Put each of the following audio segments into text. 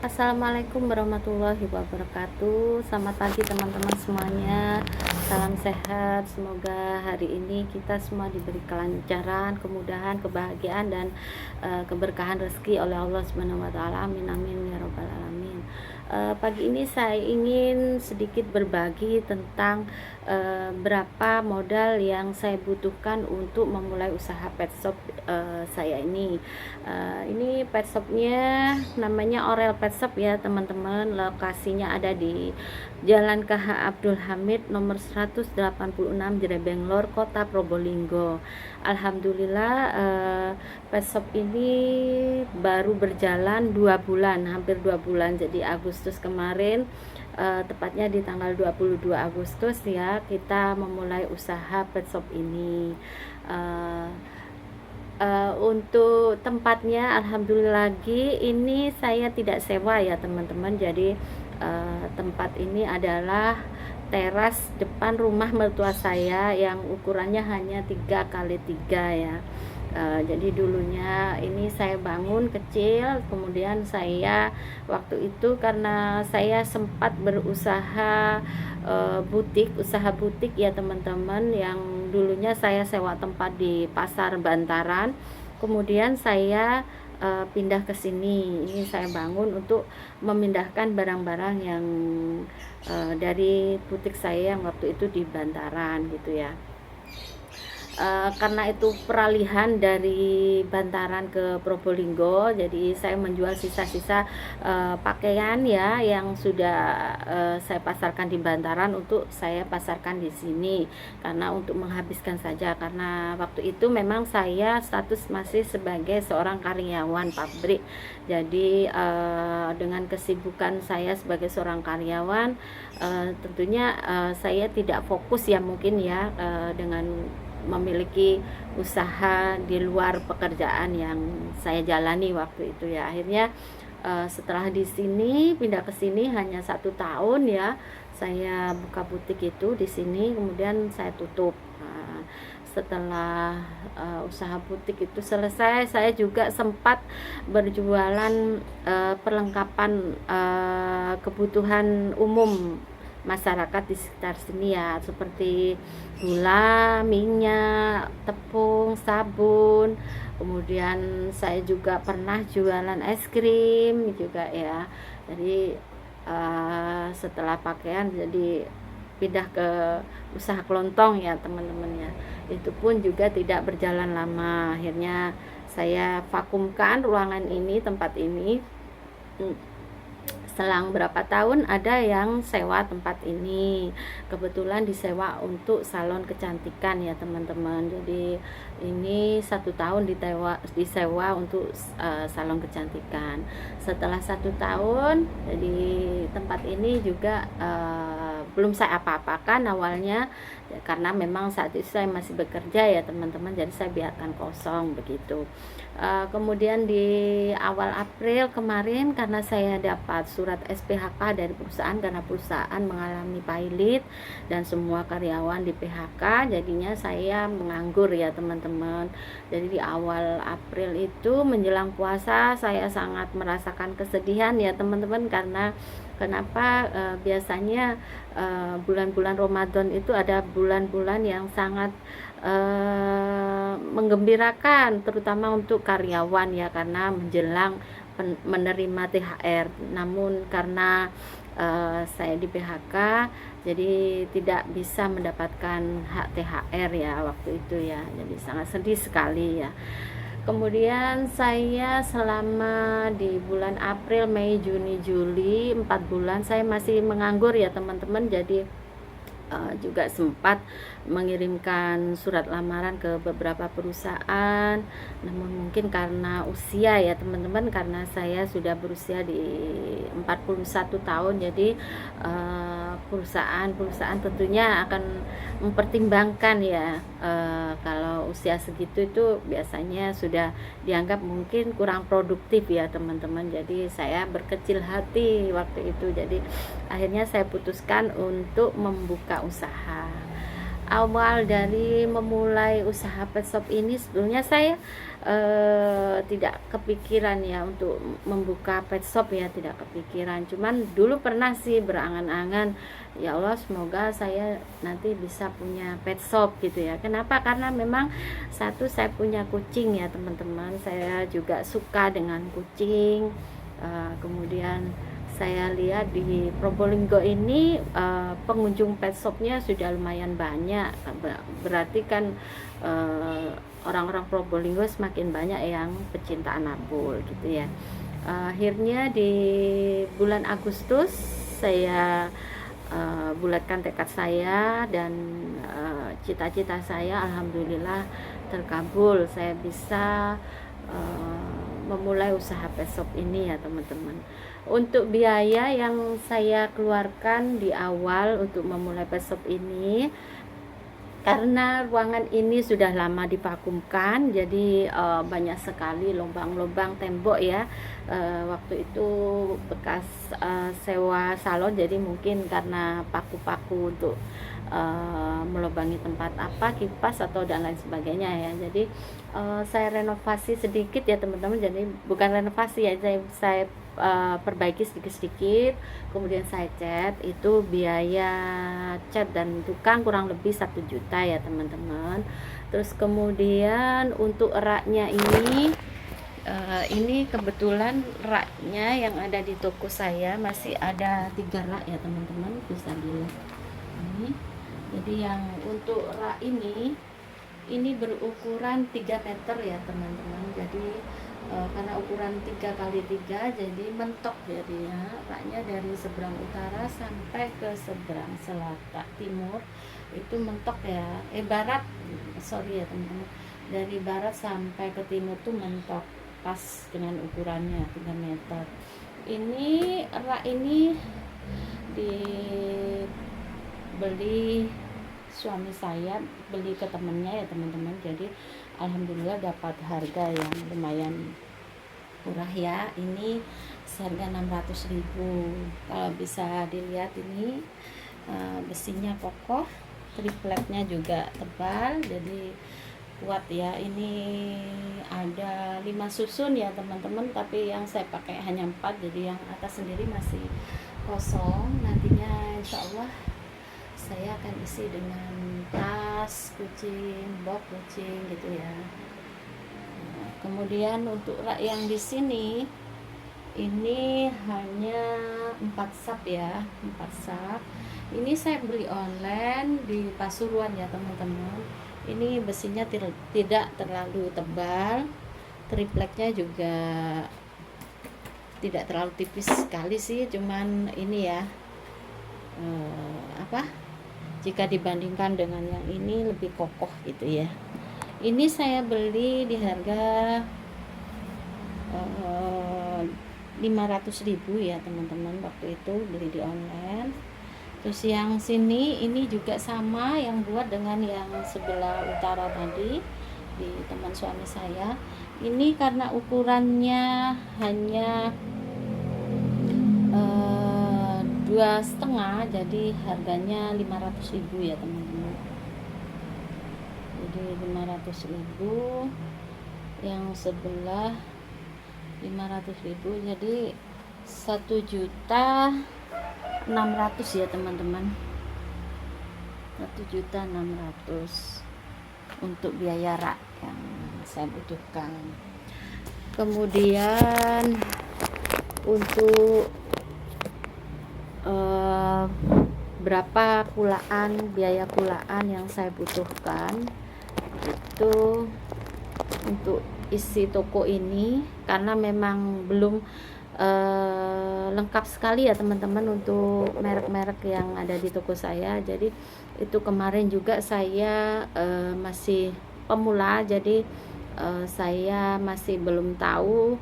Assalamualaikum warahmatullahi wabarakatuh. Selamat pagi teman-teman semuanya. Salam sehat. Semoga hari ini kita semua diberi kelancaran, kemudahan, kebahagiaan dan keberkahan rezeki oleh Allah Subhanahu wa taala. Amin amin ya rabbal alamin. Pagi ini saya ingin sedikit berbagi tentang berapa modal yang saya butuhkan untuk memulai usaha pet shop saya ini. Ini pet shopnya namanya Orel Pet Shop ya teman-teman. Lokasinya ada di Jalan KH Abdul Hamid nomor 186 Jerebeng Lor, Kota Probolinggo. Alhamdulillah pet shop ini baru berjalan 2 bulan, hampir 2 bulan. Jadi Agustus kemarin, tepatnya di tanggal 22 Agustus ya, kita memulai usaha pet shop ini. Untuk tempatnya alhamdulillah lagi ini saya tidak sewa ya teman-teman. Jadi tempat ini adalah teras depan rumah mertua saya yang ukurannya hanya 3x3 ya. Jadi dulunya ini saya bangun kecil, kemudian saya waktu itu karena saya sempat berusaha usaha butik ya teman-teman, yang dulunya saya sewa tempat di Pasar Bantaran, kemudian saya pindah ke sini. Ini saya bangun untuk memindahkan barang-barang yang dari butik saya yang waktu itu di Bantaran gitu ya. Karena itu peralihan dari Bantaran ke Probolinggo, jadi saya menjual sisa-sisa pakaian ya yang sudah saya pasarkan di Bantaran untuk saya pasarkan di sini, karena untuk menghabiskan saja, karena waktu itu memang saya status masih sebagai seorang karyawan pabrik. Jadi dengan kesibukan saya sebagai seorang karyawan, tentunya saya tidak fokus ya mungkin ya dengan memiliki usaha di luar pekerjaan yang saya jalani waktu itu ya. Akhirnya setelah di sini pindah ke sini hanya 1 tahun ya, saya buka butik itu di sini, kemudian saya tutup. Setelah usaha butik itu selesai, saya juga sempat berjualan perlengkapan kebutuhan umum masyarakat di sekitar sini ya, seperti gula, minyak, tepung, sabun. Kemudian saya juga pernah jualan es krim juga ya. Jadi setelah pakaian jadi pindah ke usaha kelontong ya teman-teman ya. Itu pun juga tidak berjalan lama. Akhirnya saya vakumkan ruangan ini, tempat ini. Selang berapa tahun ada yang sewa tempat ini, kebetulan disewa untuk salon kecantikan ya teman-teman. Jadi ini 1 tahun disewa untuk salon kecantikan. Setelah 1 tahun, jadi tempat ini juga belum saya apa-apakan awalnya ya, karena memang saat itu saya masih bekerja ya teman-teman, jadi saya biarkan kosong begitu. Kemudian di awal April kemarin, karena saya dapat surat SPHK dari perusahaan karena perusahaan mengalami pilot dan semua karyawan di PHK, jadinya saya menganggur ya teman-teman. Jadi di awal April itu menjelang puasa saya sangat merasakan kesedihan ya teman-teman, karena kenapa biasanya bulan-bulan Ramadan itu ada bulan-bulan yang sangat menggembirakan, terutama untuk karyawan ya, karena menjelang menerima THR. Namun karena saya di PHK, jadi tidak bisa mendapatkan hak THR ya waktu itu ya, jadi sangat sedih sekali ya. Kemudian saya selama di bulan April, Mei, Juni, Juli 4 bulan saya masih menganggur ya teman-teman. Jadi juga sempat mengirimkan surat lamaran ke beberapa perusahaan, namun mungkin karena usia ya teman-teman, karena saya sudah berusia di 41 tahun, jadi perusahaan tentunya akan mempertimbangkan ya, kalau usia segitu itu biasanya sudah dianggap mungkin kurang produktif ya teman-teman. Jadi saya berkecil hati waktu itu, jadi akhirnya saya putuskan untuk membuka usaha. awal dari memulai usaha pet shop ini sebelumnya saya tidak kepikiran ya untuk membuka pet shop ya, tidak kepikiran. Cuman dulu pernah sih berangan-angan, ya Allah semoga saya nanti bisa punya pet shop gitu ya. Kenapa? Karena memang satu, saya punya kucing ya teman-teman, saya juga suka dengan kucing. Kemudian saya lihat di Probolinggo ini pengunjung pet shopnya sudah lumayan banyak, berarti kan orang-orang Probolinggo semakin banyak yang pecinta anabul gitu ya. Akhirnya di bulan Agustus saya bulatkan tekad saya, dan cita-cita saya alhamdulillah terkabul. Saya bisa memulai usaha pet shop ini ya teman-teman. Untuk biaya yang saya keluarkan di awal untuk memulai pet shop ini, karena ruangan ini sudah lama divakumkan, jadi banyak sekali lubang-lubang tembok ya. Waktu itu bekas sewa salon, jadi mungkin karena paku-paku untuk melubangi tempat kipas atau dan lain sebagainya ya. Jadi saya renovasi sedikit ya teman-teman. Jadi bukan renovasi ya, saya perbaiki sedikit-sedikit, kemudian saya cat. Itu biaya cat dan tukang kurang lebih 1 juta ya teman-teman. Terus kemudian untuk raknya ini kebetulan raknya yang ada di toko saya masih ada 3 rak ya teman-teman, bisa dilihat ini. Jadi yang untuk rak ini berukuran 3 meter ya teman-teman. Jadi karena ukuran 3x3, jadi mentok jadinya raknya dari seberang utara sampai ke seberang selatan timur itu mentok ya, barat, sorry ya teman-teman, dari barat sampai ke timur tuh mentok pas dengan ukurannya 3 meter. Ini rak ini dibeli suami saya, beli ke temennya ya teman-teman. Jadi alhamdulillah dapat harga yang lumayan murah ya. Ini seharga 600.000. Kalau bisa dilihat ini besinya kokoh, tripletnya juga tebal, jadi kuat ya. Ini ada 5 susun ya teman-teman, tapi yang saya pakai hanya 4, jadi yang atas sendiri masih kosong. Nantinya insya Allah saya akan isi dengan tas kucing, box kucing gitu ya. Kemudian untuk rak yang di sini ini hanya 4 sap ya, 4 sap. Ini saya beli online di Pasuruan ya teman-teman. Ini besinya tidak terlalu tebal, tripletnya juga tidak terlalu tipis sekali sih, cuman ini ya jika dibandingkan dengan yang ini lebih kokoh gitu ya. Ini saya beli di harga 500.000 ya teman-teman, waktu itu beli di online. Terus yang sini ini juga sama, yang buat dengan yang sebelah utara tadi di teman suami saya. Ini karena ukurannya hanya 2,5, jadi harganya 500.000 ya teman-teman. Jadi 500.000, yang sebelah 500.000, jadi 1.600.000 ya teman-teman. 1.600.000 untuk biaya rak yang saya butuhkan. Kemudian untuk berapa biaya kulaan yang saya butuhkan itu untuk isi toko ini, karena memang belum lengkap sekali ya teman-teman untuk merek-merek yang ada di toko saya. Jadi itu kemarin juga saya masih pemula, jadi saya masih belum tahu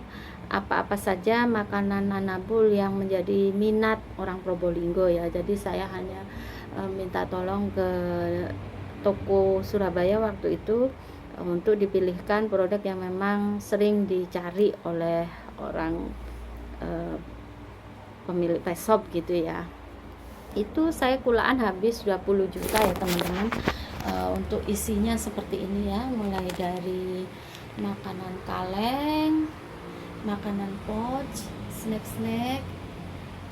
apa-apa saja makanan anabul yang menjadi minat orang Probolinggo ya. Jadi saya hanya minta tolong ke toko Surabaya waktu itu untuk dipilihkan produk yang memang sering dicari oleh orang pemilik pet shop gitu ya. Itu saya kulaan habis 20 juta ya teman-teman. Untuk isinya seperti ini ya, mulai dari makanan kaleng, makanan pouch, snack-snack.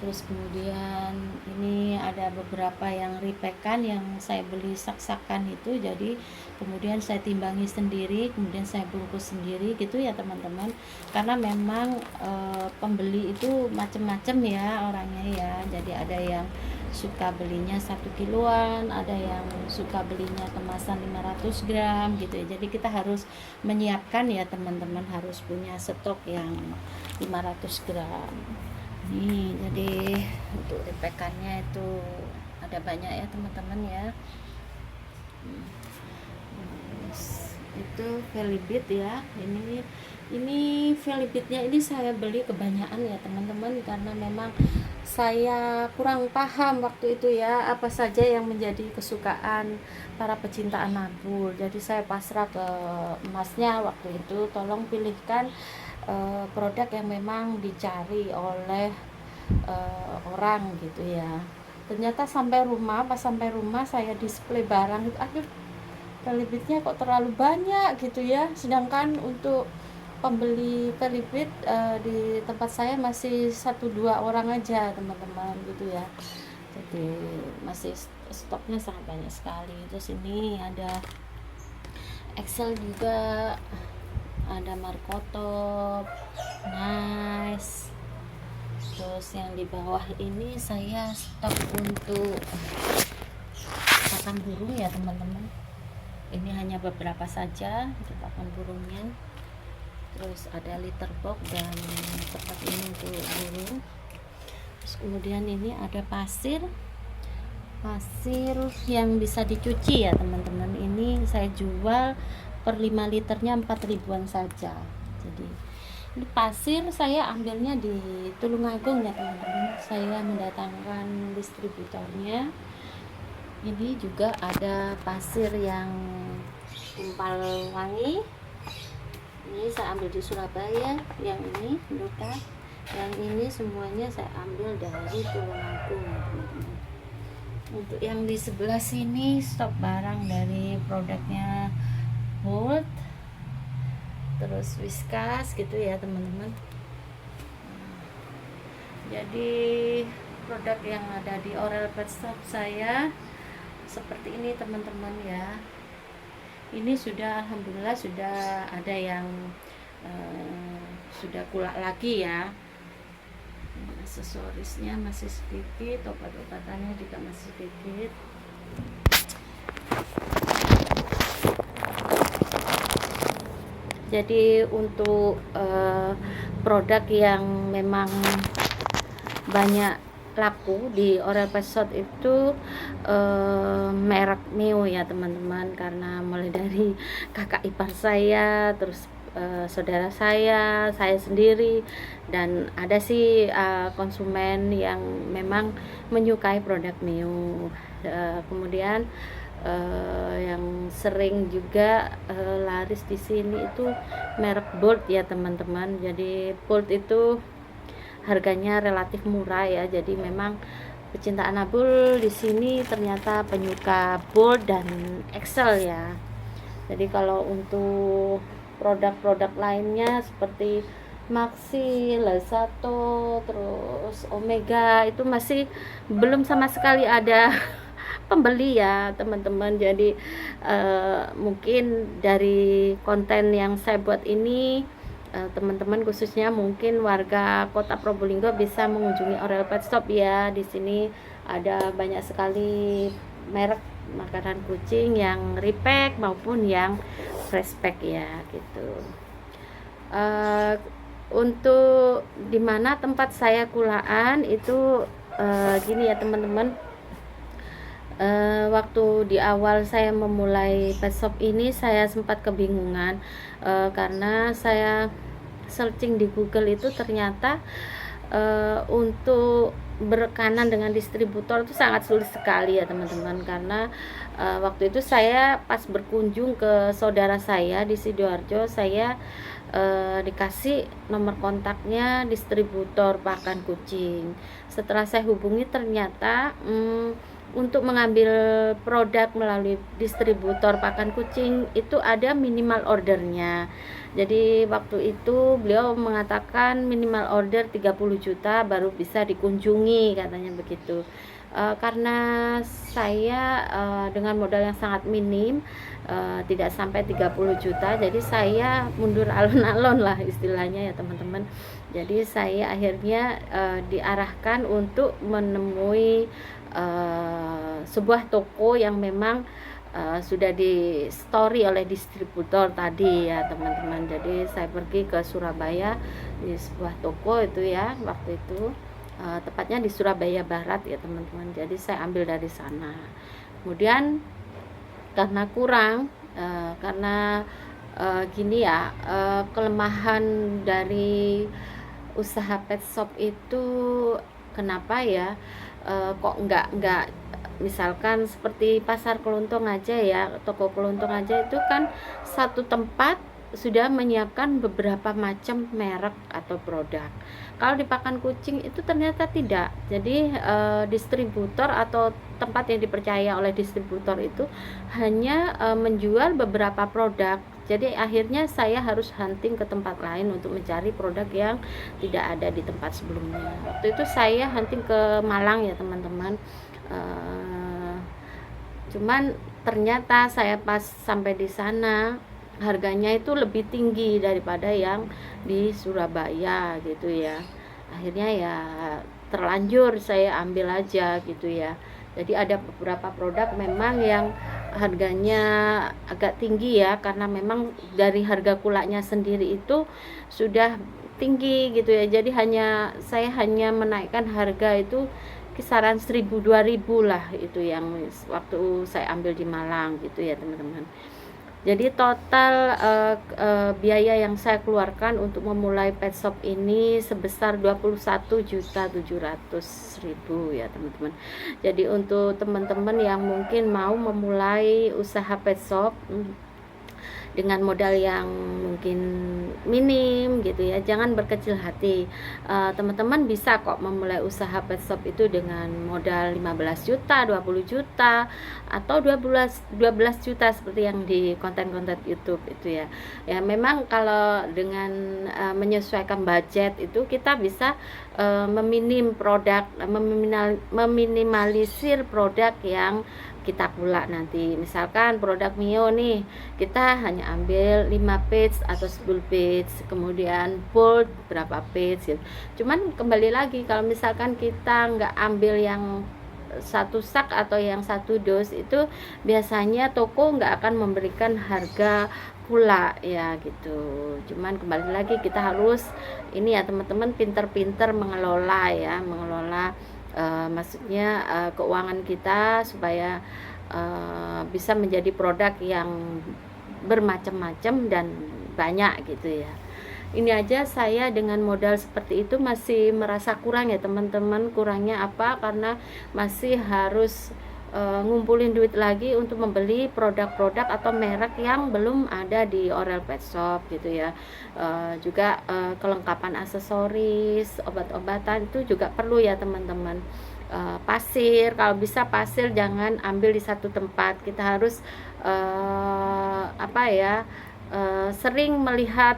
Terus kemudian ini ada beberapa yang ripekan yang saya beli sak-sakan itu, jadi kemudian saya timbangi sendiri, kemudian saya bungkus sendiri gitu ya teman-teman. Karena memang pembeli itu macam-macam ya orangnya ya, jadi ada yang suka belinya 1 kiloan, ada yang suka belinya kemasan 500 gram gitu ya. Jadi kita harus menyiapkan ya teman-teman, harus punya stok yang 500 gram. Nih, jadi untuk repekannya itu ada banyak ya teman-teman ya. Itu Velibit ya. Ini Velibitnya ini saya beli kebanyakan ya teman-teman, karena memang saya kurang paham waktu itu ya apa saja yang menjadi kesukaan para pecinta anabul. Jadi saya pasrah ke emasnya waktu itu, tolong pilihkan produk yang memang dicari oleh orang gitu ya. Ternyata pas sampai rumah saya display barang itu, aduh Velibitnya kok terlalu banyak gitu ya, sedangkan untuk pembeli Velibit di tempat saya masih 1-2 orang aja teman-teman gitu ya. Jadi masih stoknya sangat banyak sekali. Terus ini ada Excel juga, ada Markotop, Nice. Terus yang di bawah ini saya stok untuk pakan burung ya teman-teman. Ini hanya beberapa saja untuk pakan burungnya. Terus ada litter box dan tempat ini untuk burung. Terus kemudian ini ada pasir yang bisa dicuci ya teman-teman. Ini saya jual per 5 liternya 4 ribuan saja. Jadi ini pasir saya ambilnya di Tulungagung ya teman-teman. Saya mendatangkan distributornya. Ini juga ada pasir yang Kumpal Wangi. Ini saya ambil di Surabaya, yang ini Luka, yang ini semuanya saya ambil dari Tulungagung ya teman-teman. Untuk yang di sebelah sini stok barang dari produknya Bolt, terus Whiskas gitu ya teman-teman. Jadi produk yang ada di Oral Pet Shop saya seperti ini teman-teman ya. Ini sudah alhamdulillah sudah ada yang sudah kulak lagi ya. Aksesorisnya masih sedikit, obat-obatannya juga masih sedikit. Jadi untuk produk yang memang banyak laku di Oral Pet Shop itu merek Mio ya teman-teman, karena mulai dari kakak ipar saya, terus saudara saya sendiri, dan ada sih konsumen yang memang menyukai produk Mio. Kemudian yang sering juga laris di sini itu merek Bolt ya teman-teman. Jadi Bolt itu harganya relatif murah ya. Jadi memang pecinta anabul di sini ternyata penyuka Bolt dan Excel ya. Jadi kalau untuk produk-produk lainnya seperti Maxi, Lasato, terus Omega itu masih belum sama sekali ada pembeli ya teman-teman. Jadi mungkin dari konten yang saya buat ini teman-teman khususnya mungkin warga Kota Probolinggo bisa mengunjungi Oral Pet Shop ya. Di sini ada banyak sekali merek makanan kucing yang repack maupun yang fresh pack ya gitu. Untuk dimana tempat saya kulaan itu gini ya teman-teman. Waktu di awal saya memulai pet shop ini saya sempat kebingungan karena saya searching di Google itu ternyata untuk berkanan dengan distributor itu sangat sulit sekali ya teman-teman, karena waktu itu saya pas berkunjung ke saudara saya di Sidoarjo, saya dikasih nomor kontaknya distributor pakan kucing. Setelah saya hubungi ternyata untuk mengambil produk melalui distributor pakan kucing itu ada minimal ordernya. Jadi waktu itu beliau mengatakan minimal order 30 juta baru bisa dikunjungi, katanya begitu. Karena saya dengan modal yang sangat minim, tidak sampai 30 juta, jadi saya mundur alon-alon lah istilahnya ya teman-teman. Jadi saya akhirnya diarahkan untuk menemui sebuah toko yang memang sudah di story oleh distributor tadi ya teman-teman. Jadi saya pergi ke Surabaya di sebuah toko itu ya, waktu itu tepatnya di Surabaya Barat ya teman-teman. Jadi saya ambil dari sana. Kemudian karena kurang, karena gini ya, kelemahan dari usaha pet shop itu kenapa ya, kok nggak misalkan seperti pasar kelontong aja ya, toko kelontong aja itu kan satu tempat sudah menyiapkan beberapa macam merek atau produk. Kalau di pakan kucing itu ternyata tidak. Jadi distributor atau tempat yang dipercaya oleh distributor itu hanya menjual beberapa produk. Jadi akhirnya saya harus hunting ke tempat lain untuk mencari produk yang tidak ada di tempat sebelumnya. Waktu itu saya hunting ke Malang ya teman-teman. Cuman ternyata saya pas sampai di sana harganya itu lebih tinggi daripada yang di Surabaya gitu ya. Akhirnya ya terlanjur saya ambil aja gitu ya. Jadi ada beberapa produk memang yang harganya agak tinggi ya, karena memang dari harga kulaknya sendiri itu sudah tinggi gitu ya. Jadi saya hanya menaikkan harga itu kisaran 1.000-2.000 lah, itu yang waktu saya ambil di Malang gitu ya teman-teman. Jadi total biaya yang saya keluarkan untuk memulai pet shop ini sebesar 21.700.000 ya teman-teman. Jadi untuk teman-teman yang mungkin mau memulai usaha pet shop dengan modal yang mungkin minim gitu ya, jangan berkecil hati. Teman-teman bisa kok memulai usaha pet shop itu dengan modal 15 juta, 20 juta atau 12 juta seperti yang di konten-konten YouTube itu ya. Ya memang kalau dengan menyesuaikan budget itu kita bisa meminimalisir produk yang kita pula nanti. Misalkan produk Mio nih, kita hanya ambil 5 page atau 10 page, kemudian bold berapa page gitu. Cuman kembali lagi kalau misalkan kita nggak ambil yang satu sak atau yang satu dos, itu biasanya toko nggak akan memberikan harga pula ya gitu. Cuman kembali lagi kita harus ini ya teman-teman, pinter-pinter mengelola ya, maksudnya keuangan kita supaya bisa menjadi produk yang bermacam-macam dan banyak gitu ya. Ini aja saya dengan modal seperti itu masih merasa kurang ya teman-teman. Kurangnya apa? Karena masih harus ngumpulin duit lagi untuk membeli produk-produk atau merek yang belum ada di Orel Pet Shop gitu ya. Juga kelengkapan aksesoris, obat-obatan itu juga perlu ya teman-teman. Pasir, kalau bisa pasir jangan ambil di satu tempat. Kita harus sering melihat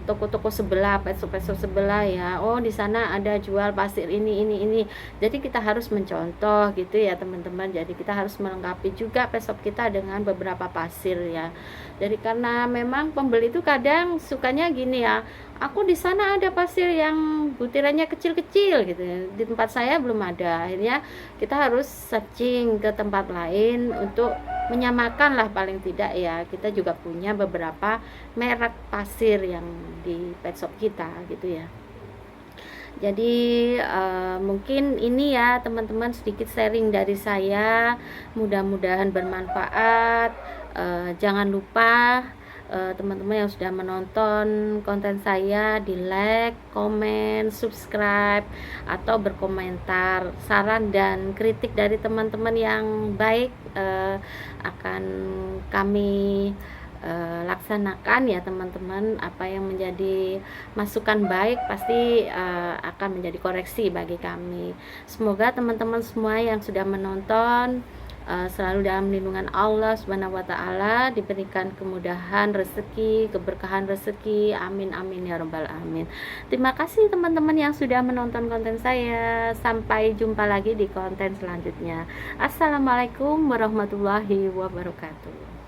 toko-toko sebelah, pet shop sebelah ya. Oh, di sana ada jual pasir ini. Jadi kita harus mencontoh gitu ya teman-teman. Jadi kita harus melengkapi juga pet shop kita dengan beberapa pasir ya. Jadi karena memang pembeli itu kadang sukanya gini ya, aku di sana ada pasir yang butirannya kecil-kecil gitu ya. Di tempat saya belum ada. Akhirnya kita harus searching ke tempat lain untuk menyamakan lah paling tidak ya. Kita juga punya beberapa merek pasir yang di pet shop kita gitu ya. Jadi mungkin ini ya teman-teman sedikit sharing dari saya, mudah-mudahan bermanfaat. Jangan lupa teman-teman yang sudah menonton konten saya di like, komen, subscribe, atau berkomentar. Saran dan kritik dari teman-teman yang baik akan kami laksanakan ya teman-teman. Apa yang menjadi masukan baik pasti akan menjadi koreksi bagi kami. Semoga teman-teman semua yang sudah menonton selalu dalam lindungan Allah Subhanahu wa taala, diberikan kemudahan rezeki, keberkahan rezeki. Amin amin ya rabbal alamin. Terima kasih teman-teman yang sudah menonton konten saya. Sampai jumpa lagi di konten selanjutnya. Assalamualaikum warahmatullahi wabarakatuh.